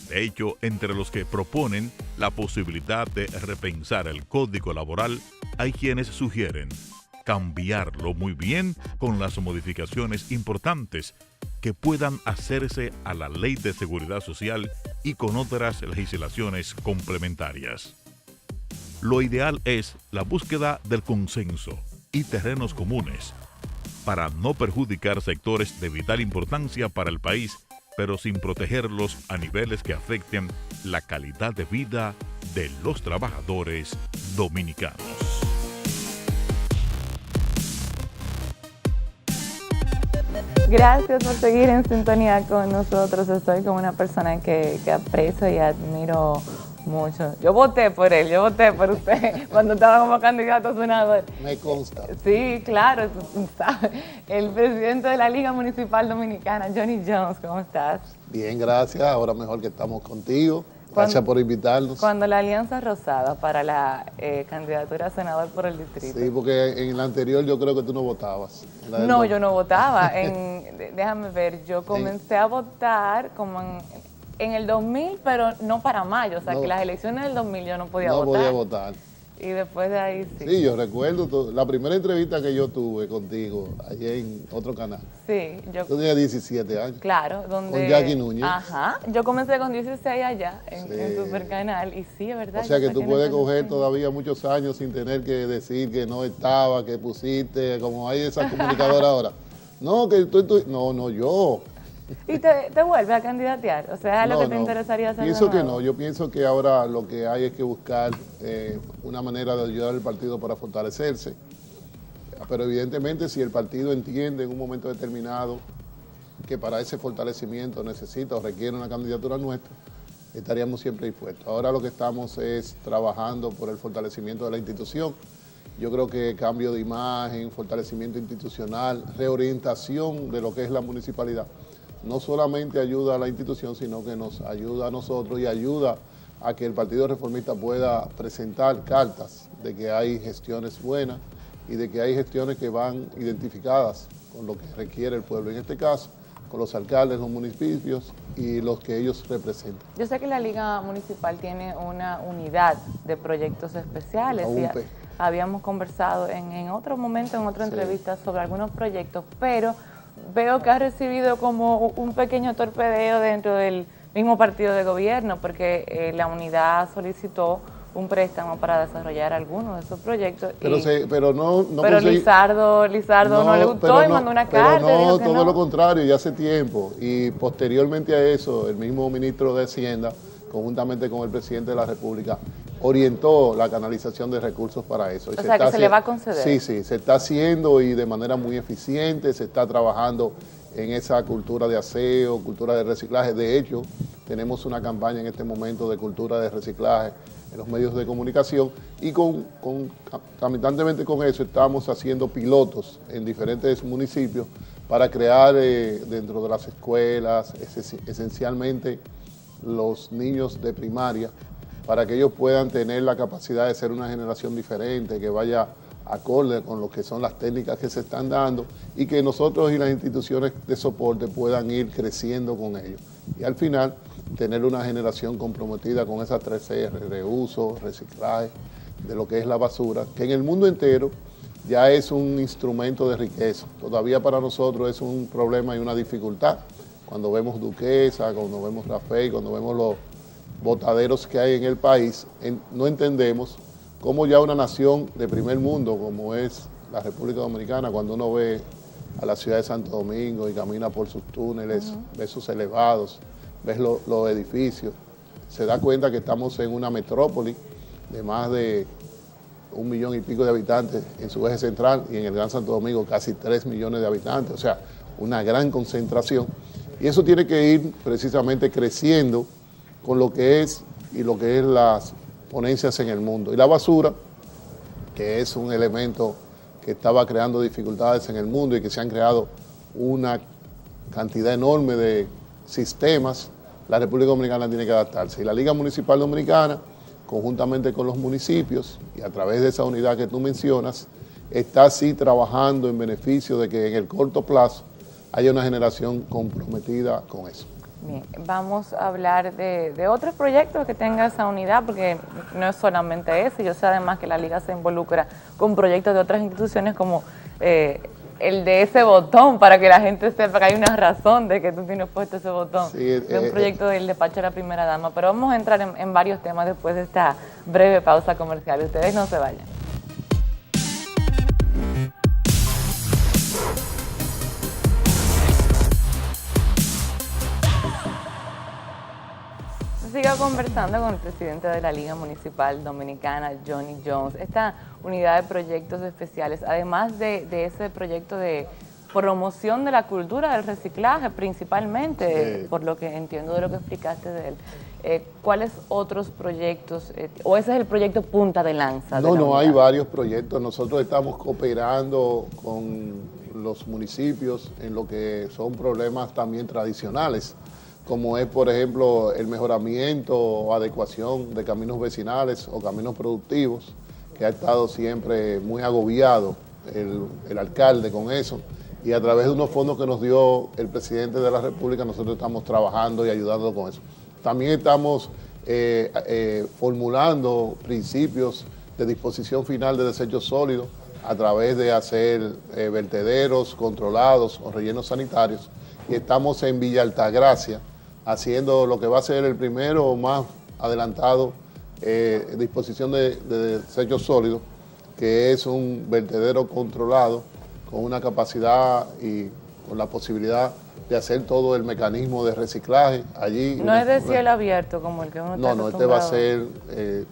De hecho, entre los que proponen la posibilidad de repensar el Código Laboral, hay quienes sugieren cambiarlo muy bien con las modificaciones importantes que puedan hacerse a la Ley de Seguridad Social y con otras legislaciones complementarias. Lo ideal es la búsqueda del consenso y terrenos comunes para no perjudicar sectores de vital importancia para el país, pero sin protegerlos a niveles que afecten la calidad de vida de los trabajadores dominicanos. Gracias por seguir en sintonía con nosotros. Estoy con una persona que aprecio y admiro mucho. Yo voté por él, yo voté por usted cuando estaba como candidato a senador. Me consta. Sí, claro, tú sabes. El presidente de la Liga Municipal Dominicana, Johnny Jones, ¿cómo estás? Bien, gracias. Ahora mejor que estamos contigo. Gracias por invitarnos. Cuando la Alianza Rosada para la candidatura a senador por el distrito. Sí, porque en la anterior yo creo que tú no votabas. No, yo no votaba. Déjame ver, yo comencé a votar como en el 2000, pero no para mayo. O sea, que las elecciones del 2000 yo no podía votar. No podía votar. Y después de ahí sí. Sí, yo recuerdo la primera entrevista que yo tuve contigo, allá en otro canal. Sí. Tú tenías 17 años. Claro, donde... Con Jackie Núñez. Ajá. Yo comencé con 16 allá, en Supercanal, y sí, es verdad. O sea que tú puedes coger todavía muchos años sin tener que decir que no estaba, que pusiste, como hay esa comunicadora ahora. No, que tú... No, yo... ¿Y te vuelve a candidatear? O sea, ¿es lo que te interesaría hacer? Pienso que no. Yo pienso que ahora lo que hay es que buscar una manera de ayudar al partido para fortalecerse. Pero evidentemente si el partido entiende en un momento determinado que para ese fortalecimiento necesita o requiere una candidatura nuestra, estaríamos siempre dispuestos. Ahora lo que estamos es trabajando por el fortalecimiento de la institución. Yo creo que cambio de imagen, fortalecimiento institucional, reorientación de lo que es la municipalidad, no solamente ayuda a la institución, sino que nos ayuda a nosotros y ayuda a que el Partido Reformista pueda presentar cartas de que hay gestiones buenas y de que hay gestiones que van identificadas con lo que requiere el pueblo. En este caso, con los alcaldes, los municipios y los que ellos representan. Yo sé que la Liga Municipal tiene una unidad de proyectos especiales. Habíamos conversado en otro momento, en otra entrevista, sobre algunos proyectos, pero veo que ha recibido como un pequeño torpedeo dentro del mismo partido de gobierno, porque la unidad solicitó un préstamo para desarrollar algunos de esos proyectos. Pero Lizardo no le gustó y mandó una carta. No, todo lo contrario, ya hace tiempo. Y posteriormente a eso, el mismo ministro de Hacienda, conjuntamente con el presidente de la República, orientó la canalización de recursos para eso. O sea, que se le va a conceder. Sí, se está haciendo y de manera muy eficiente, se está trabajando en esa cultura de aseo, cultura de reciclaje. De hecho, tenemos una campaña en este momento de cultura de reciclaje en los medios de comunicación y concomitantemente con eso estamos haciendo pilotos en diferentes municipios para crear dentro de las escuelas, esencialmente los niños de primaria, para que ellos puedan tener la capacidad de ser una generación diferente, que vaya acorde con lo que son las técnicas que se están dando y que nosotros y las instituciones de soporte puedan ir creciendo con ellos. Y al final, tener una generación comprometida con esas 3R, reuso, reciclaje, de lo que es la basura, que en el mundo entero ya es un instrumento de riqueza. Todavía para nosotros es un problema y una dificultad. Cuando vemos Duquesa, cuando vemos Rafael, cuando vemos los botaderos que hay en el país, no entendemos cómo ya una nación de primer mundo, como es la República Dominicana, cuando uno ve a la ciudad de Santo Domingo y camina por sus túneles, ve sus elevados, ves los edificios, se da cuenta que estamos en una metrópoli de más de 1 millón y pico de habitantes en su eje central y en el Gran Santo Domingo casi 3 millones de habitantes, o sea, una gran concentración. Y eso tiene que ir precisamente creciendo con lo que es y lo que es las ponencias en el mundo. Y la basura, que es un elemento que estaba creando dificultades en el mundo y que se han creado una cantidad enorme de sistemas, la República Dominicana tiene que adaptarse. Y la Liga Municipal Dominicana, conjuntamente con los municipios y a través de esa unidad que tú mencionas, está así trabajando en beneficio de que en el corto plazo haya una generación comprometida con eso. Bien, vamos a hablar de otros proyectos que tenga esa unidad, porque no es solamente ese. Yo sé además que la Liga se involucra con proyectos de otras instituciones como el de ese botón, para que la gente sepa que hay una razón de que tú tienes puesto ese botón. Sí, de un proyecto del despacho de la primera dama. Pero vamos a entrar en varios temas después de esta breve pausa comercial. Ustedes no se vayan. Sigo conversando con el presidente de la Liga Municipal Dominicana, Johnny Jones. Esta unidad de proyectos especiales, además de ese proyecto de promoción de la cultura del reciclaje, principalmente, sí, por lo que entiendo de lo que explicaste de él, ¿cuáles otros proyectos, o ese es el proyecto punta de lanza? No, hay varios proyectos. Nosotros estamos cooperando con los municipios en lo que son problemas también tradicionales, como es, por ejemplo, el mejoramiento o adecuación de caminos vecinales o caminos productivos, que ha estado siempre muy agobiado el alcalde con eso. Y a través de unos fondos que nos dio el presidente de la República, nosotros estamos trabajando y ayudando con eso. También estamos formulando principios de disposición final de desechos sólidos a través de hacer vertederos controlados o rellenos sanitarios. Y estamos en Villa Altagracia, haciendo lo que va a ser el primero o más adelantado disposición de desechos sólidos, que es un vertedero controlado con una capacidad y con la posibilidad de hacer todo el mecanismo de reciclaje allí. No es de cielo abierto como el que uno está No, este va a ser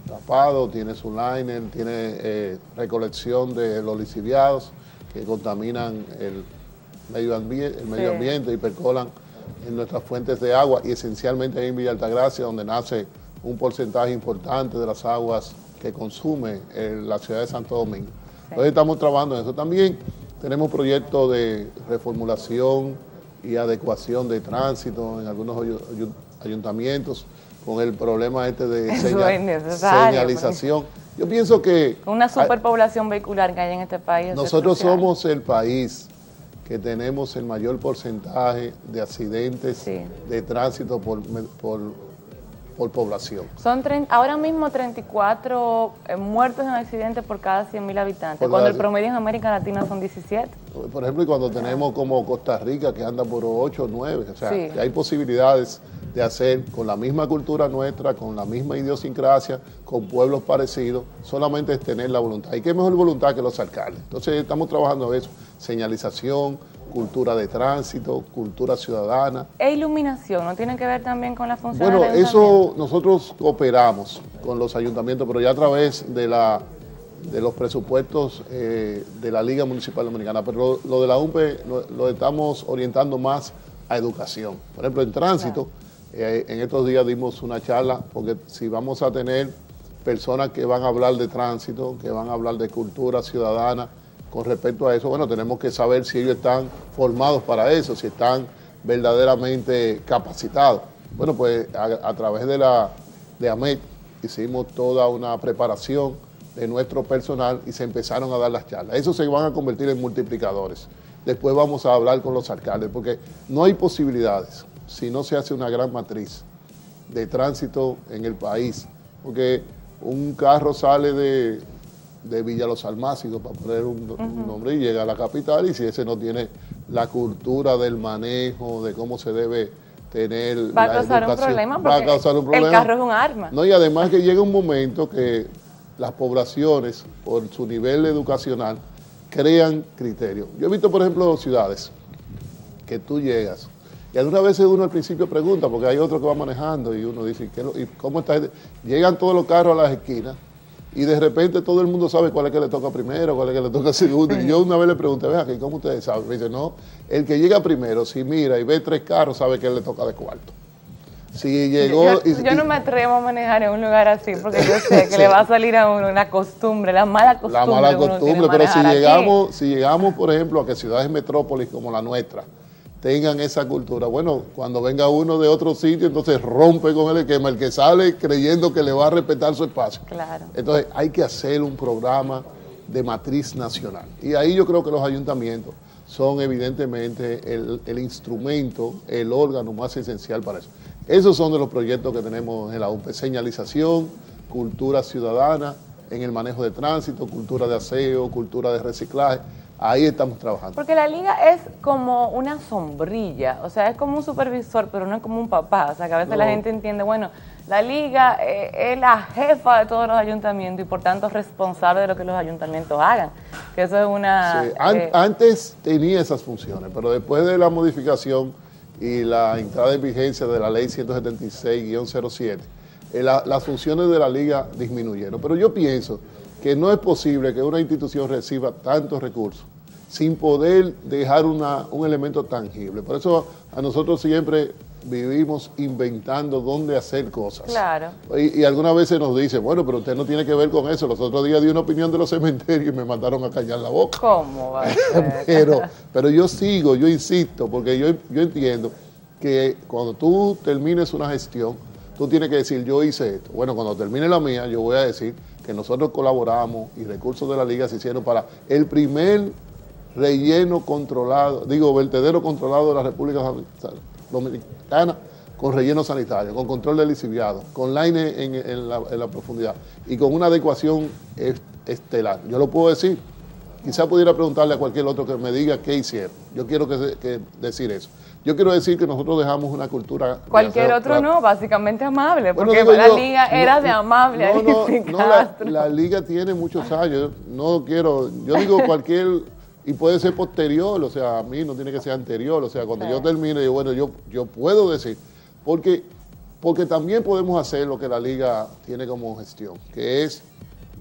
tapado, tiene su liner, tiene recolección de los lixiviados que contaminan el medio ambiente y percolan en nuestras fuentes de agua, y esencialmente ahí en Villa Altagracia, donde nace un porcentaje importante de las aguas que consume la ciudad de Santo Domingo. Sí. Entonces estamos trabajando en eso. También tenemos proyectos de reformulación y adecuación de tránsito en algunos ayuntamientos, con el problema de señalización. Yo pienso que una superpoblación vehicular que hay en este país. Nosotros somos el país que tenemos el mayor porcentaje de accidentes de tránsito por población. Son ahora mismo 34 muertos en accidentes por cada 100.000 habitantes, cuando el promedio en América Latina son 17. Por ejemplo, y cuando tenemos como Costa Rica, que anda por 8 o 9, o sea, que hay posibilidades de hacer con la misma cultura nuestra, con la misma idiosincrasia, con pueblos parecidos, solamente es tener la voluntad. Y qué mejor voluntad que los alcaldes. Entonces estamos trabajando en eso, señalización, cultura de tránsito, cultura ciudadana. E iluminación, ¿no tiene que ver también con la función del ayuntamiento? Eso nosotros cooperamos con los ayuntamientos, pero ya a través de de los presupuestos de la Liga Municipal Dominicana, pero lo de la UMPE lo estamos orientando más a educación. Por ejemplo, en tránsito, en estos días dimos una charla, porque si vamos a tener personas que van a hablar de tránsito, que van a hablar de cultura ciudadana, con respecto a eso, bueno, tenemos que saber si ellos están formados para eso, si están verdaderamente capacitados. Bueno, pues a través de AMET hicimos toda una preparación de nuestro personal y se empezaron a dar las charlas. Eso se van a convertir en multiplicadores. Después vamos a hablar con los alcaldes, porque no hay posibilidades si no se hace una gran matriz de tránsito en el país, porque un carro sale de Villa Los Almácidos, para poner un nombre, y llega a la capital, y si ese no tiene la cultura del manejo, de cómo se debe tener va a causar un problema, porque el carro es un arma. No, y además que llega un momento que las poblaciones, por su nivel educacional, crean criterios. Yo he visto, por ejemplo, ciudades que tú llegas, y algunas veces uno al principio pregunta, porque hay otro que va manejando, y uno dice, ¿y cómo está? Llegan todos los carros a las esquinas, y de repente todo el mundo sabe cuál es que le toca primero, cuál es que le toca segundo. Y yo una vez le pregunté, vea, ¿cómo ustedes saben? Me dice, no, el que llega primero, si mira y ve 3 carros, sabe que él le toca de cuarto. Si llegó... Yo no me atrevo a manejar en un lugar así, porque yo sé que le va a salir a uno una costumbre, la mala costumbre. La mala costumbre, pero si llegamos, por ejemplo, a que ciudades metrópolis como la nuestra tengan esa cultura, bueno, cuando venga uno de otro sitio, entonces rompe con el esquema, el que sale creyendo que le va a respetar su espacio. Claro. Entonces hay que hacer un programa de matriz nacional. Y ahí yo creo que los ayuntamientos son evidentemente el instrumento, el órgano más esencial para eso. Esos son de los proyectos que tenemos en la UMPE: señalización, cultura ciudadana en el manejo de tránsito, cultura de aseo, cultura de reciclaje. Ahí estamos trabajando. Porque la liga es como una sombrilla, o sea, es como un supervisor, pero no es como un papá. O sea, que a veces la gente entiende, bueno, la liga es la jefa de todos los ayuntamientos y por tanto responsable de lo que los ayuntamientos hagan. Que eso es una... Sí, antes tenía esas funciones, pero después de la modificación y la entrada en vigencia de la ley 176-07, las funciones de la liga disminuyeron. Pero yo pienso que no es posible que una institución reciba tantos recursos sin poder dejar un elemento tangible. Por eso a nosotros siempre vivimos inventando dónde hacer cosas. Claro. Y algunas veces nos dicen, bueno, pero usted no tiene que ver con eso. Los otros días di una opinión de los cementerios y me mandaron a callar la boca. ¿Cómo va a ser? pero yo sigo, yo insisto, porque yo entiendo que cuando tú termines una gestión, tú tienes que decir, yo hice esto. Bueno, cuando termine la mía, yo voy a decir que nosotros colaboramos y recursos de la liga se hicieron para el primer relleno controlado, vertedero controlado de la República Dominicana con relleno sanitario, con control de lisiviado, con line en la profundidad y con una adecuación estelar. Yo lo puedo decir. Quizá pudiera preguntarle a cualquier otro que me diga qué hicieron. Yo quiero decir eso. Yo quiero decir que nosotros dejamos una cultura... Cualquier otro no, básicamente amable, porque la liga era de amable. La liga tiene muchos años. Yo digo cualquier... Y puede ser posterior, o sea, a mí no tiene que ser anterior. O sea, cuando yo termine, yo puedo decir. Porque también podemos hacer lo que la liga tiene como gestión, que es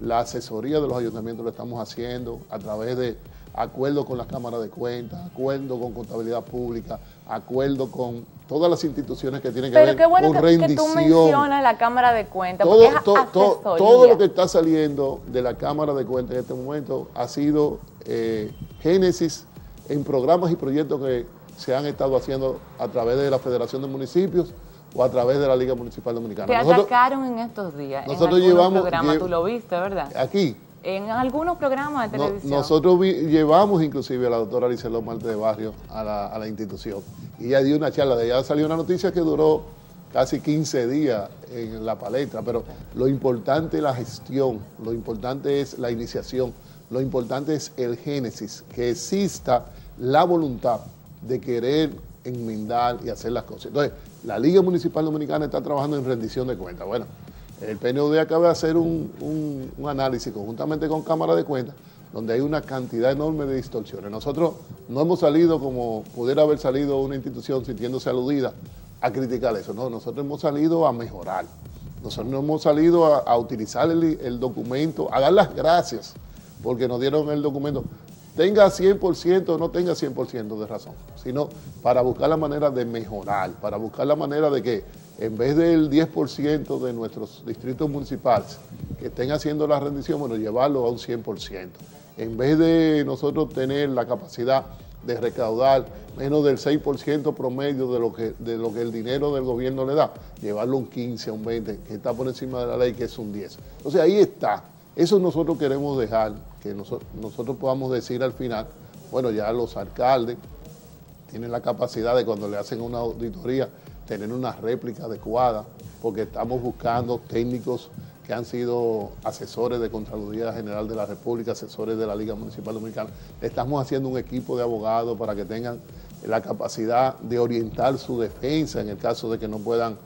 la asesoría de los ayuntamientos. Lo estamos haciendo a través de acuerdo con las cámaras de cuentas, acuerdo con contabilidad pública, acuerdo con todas las instituciones que tienen que ver con rendición. Pero qué bueno que tú mencionas la Cámara de Cuentas, porque es asesoría. Todo lo que está saliendo de la Cámara de Cuentas en este momento ha sido génesis en programas y proyectos que se han estado haciendo a través de la Federación de Municipios o a través de la Liga Municipal Dominicana. Te atacaron en estos días, nosotros en algunos programas, tú lo viste, ¿verdad? Aquí. En algunos programas de televisión. Nosotros llevamos inclusive a la doctora Aliceló Marte de Barrio a la institución. Y ella dio una charla, de ella salió una noticia que duró casi 15 días en la palestra, pero lo importante es la gestión, lo importante es la iniciación, lo importante es el génesis, que exista la voluntad de querer enmendar y hacer las cosas. Entonces, la Liga Municipal Dominicana está trabajando en rendición de cuentas. Bueno, el PNUD acaba de hacer un análisis conjuntamente con Cámara de Cuentas, donde hay una cantidad enorme de distorsiones. Nosotros no hemos salido como pudiera haber salido una institución sintiéndose aludida a criticar eso. No, nosotros hemos salido a mejorar. Nosotros no hemos salido a utilizar el documento, a dar las gracias, porque nos dieron el documento. Tenga 100% o no tenga 100% de razón, sino para buscar la manera de mejorar, para buscar la manera de que en vez del 10% de nuestros distritos municipales que estén haciendo la rendición, bueno, llevarlo a un 100%. En vez de nosotros tener la capacidad de recaudar menos del 6% promedio de lo que el dinero del gobierno le da, llevarlo a un 15, a un 20, que está por encima de la ley, que es un 10. Entonces ahí está. Eso nosotros queremos dejar, que nosotros podamos decir al final, bueno, ya los alcaldes tienen la capacidad de cuando le hacen una auditoría, tener una réplica adecuada, porque estamos buscando técnicos que han sido asesores de Contraloría General de la República, asesores de la Liga Municipal Dominicana. Estamos haciendo un equipo de abogados para que tengan la capacidad de orientar su defensa en el caso de que no puedan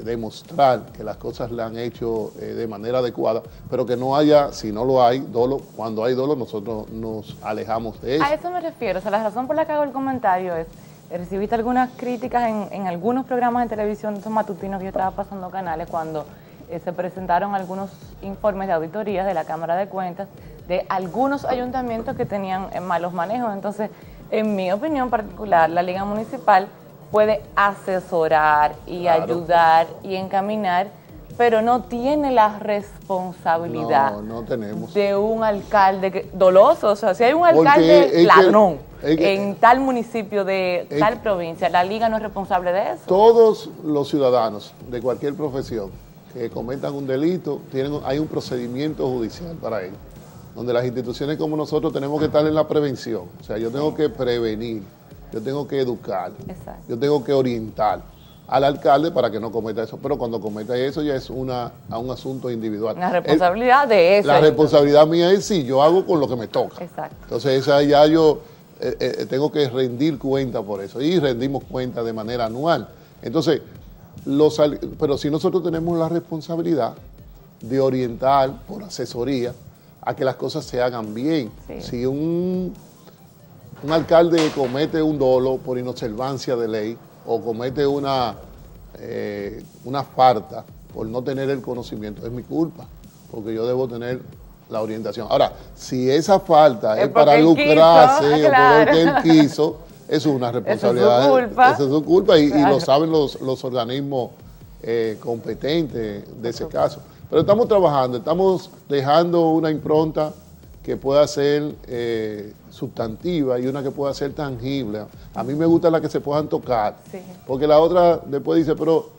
demostrar que las cosas le han hecho de manera adecuada, pero que no haya, si no lo hay, dolo. Cuando hay dolo, nosotros nos alejamos de eso. A eso me refiero. O sea, la razón por la que hago el comentario es, recibiste algunas críticas en algunos programas de televisión, esos matutinos que yo estaba pasando canales, cuando se presentaron algunos informes de auditorías de la Cámara de Cuentas de algunos ayuntamientos que tenían malos manejos. Entonces, en mi opinión particular, la Liga Municipal puede asesorar y ayudar y encaminar, pero no tiene la responsabilidad de un alcalde doloso. O sea, si hay un alcalde ladrón en tal municipio de tal provincia, la Liga no es responsable de eso. Todos los ciudadanos de cualquier profesión que cometan un delito, hay un procedimiento judicial para ello, donde las instituciones como nosotros tenemos que estar en la prevención. O sea, yo tengo que prevenir, yo tengo que educar, yo tengo que orientar al alcalde para que no cometa eso. Pero cuando cometa eso ya es un asunto individual. La responsabilidad de eso. La responsabilidad mía es si yo hago con lo que me toca. Exacto. Entonces esa ya yo tengo que rendir cuenta por eso. Y rendimos cuenta de manera anual. Entonces, pero si nosotros tenemos la responsabilidad de orientar por asesoría a que las cosas se hagan bien. Sí. Si un alcalde comete un dolo por inobservancia de ley o comete una falta por no tener el conocimiento, es mi culpa, porque yo debo tener la orientación. Ahora, si esa falta es para lucrarse o porque él quiso, eso es una responsabilidad. Esa es su culpa y lo saben los organismos competentes de ese caso. Pero estamos trabajando, estamos dejando una impronta que pueda ser sustantiva y una que pueda ser tangible. A mí me gusta la que se puedan tocar, porque la otra después dice, pero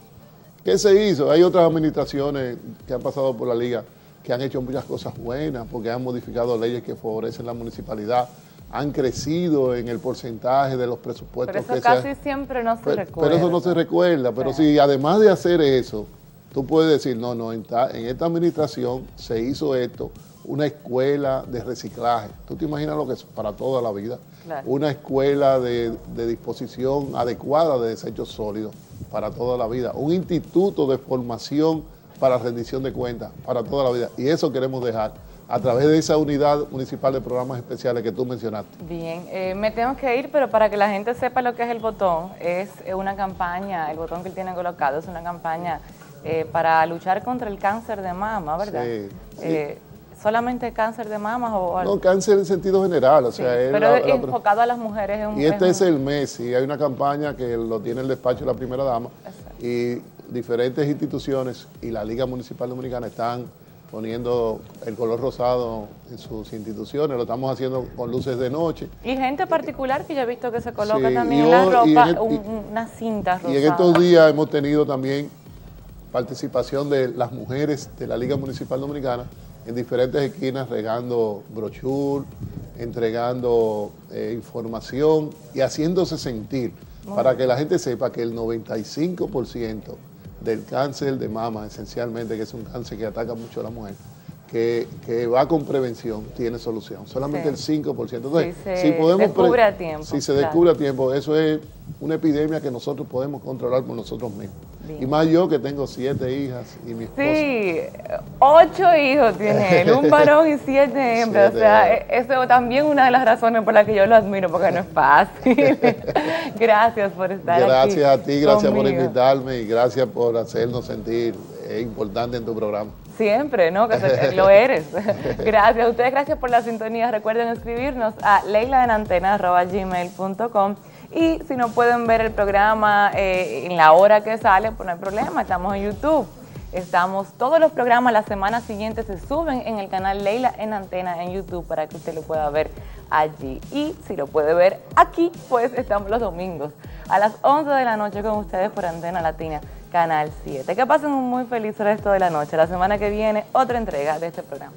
¿qué se hizo? Hay otras administraciones que han pasado por la Liga que han hecho muchas cosas buenas, porque han modificado leyes que favorecen la municipalidad, han crecido en el porcentaje de los presupuestos. Pero eso casi siempre no se recuerda. Pero eso no se recuerda, pero sí, además de hacer eso, tú puedes decir, no, en esta administración se hizo esto, una escuela de reciclaje. ¿Tú te imaginas lo que es para toda la vida? Claro. Una escuela de disposición adecuada de desechos sólidos para toda la vida. Un instituto de formación para rendición de cuentas para toda la vida. Y eso queremos dejar a través de esa unidad municipal de programas especiales que tú mencionaste. Bien, me tengo que ir, pero para que la gente sepa lo que es el botón, es una campaña, el botón que él tiene colocado es una campaña para luchar contra el cáncer de mama, ¿verdad? Sí. ¿Solamente cáncer de mama o algo? No, cáncer en sentido general, o sea... Pero enfocado a las mujeres. Y este es el mes, y hay una campaña que lo tiene el despacho de la primera dama, y diferentes instituciones y la Liga Municipal Dominicana están poniendo el color rosado en sus instituciones, lo estamos haciendo con luces de noche. Y gente particular que yo he visto que se coloca también en la ropa una cinta rosada. Y en estos días hemos tenido también participación de las mujeres de la Liga Municipal Dominicana en diferentes esquinas, regando brochure, entregando información y haciéndose sentir para que la gente sepa que el 95% del cáncer de mama, esencialmente, que es un cáncer que ataca mucho a la mujer, que va con prevención, tiene solución. Solamente el 5%. Entonces, si podemos descubre a tiempo. Si se descubre a tiempo, eso es una epidemia que nosotros podemos controlar por nosotros mismos. Bien. Y más yo que tengo 7 hijas y mi esposa. Sí, 8 hijos tiene él, un varón y 7 hembras. O sea, eso es también una de las razones por las que yo lo admiro, porque no es fácil. Gracias por estar aquí. Gracias a ti, gracias por invitarme y gracias por hacernos sentir es importante en tu programa. Siempre, ¿no? Lo eres. Gracias a ustedes, gracias por la sintonía. Recuerden escribirnos a leilaenantena@gmail.com. Y si no pueden ver el programa en la hora que sale, pues no hay problema, estamos en YouTube. Todos los programas la semana siguiente se suben en el canal Leila en Antena en YouTube para que usted lo pueda ver allí. Y si lo puede ver aquí, pues estamos los domingos a las 11 de la noche con ustedes por Antena Latina, Canal 7. Que pasen un muy feliz resto de la noche. La semana que viene, otra entrega de este programa.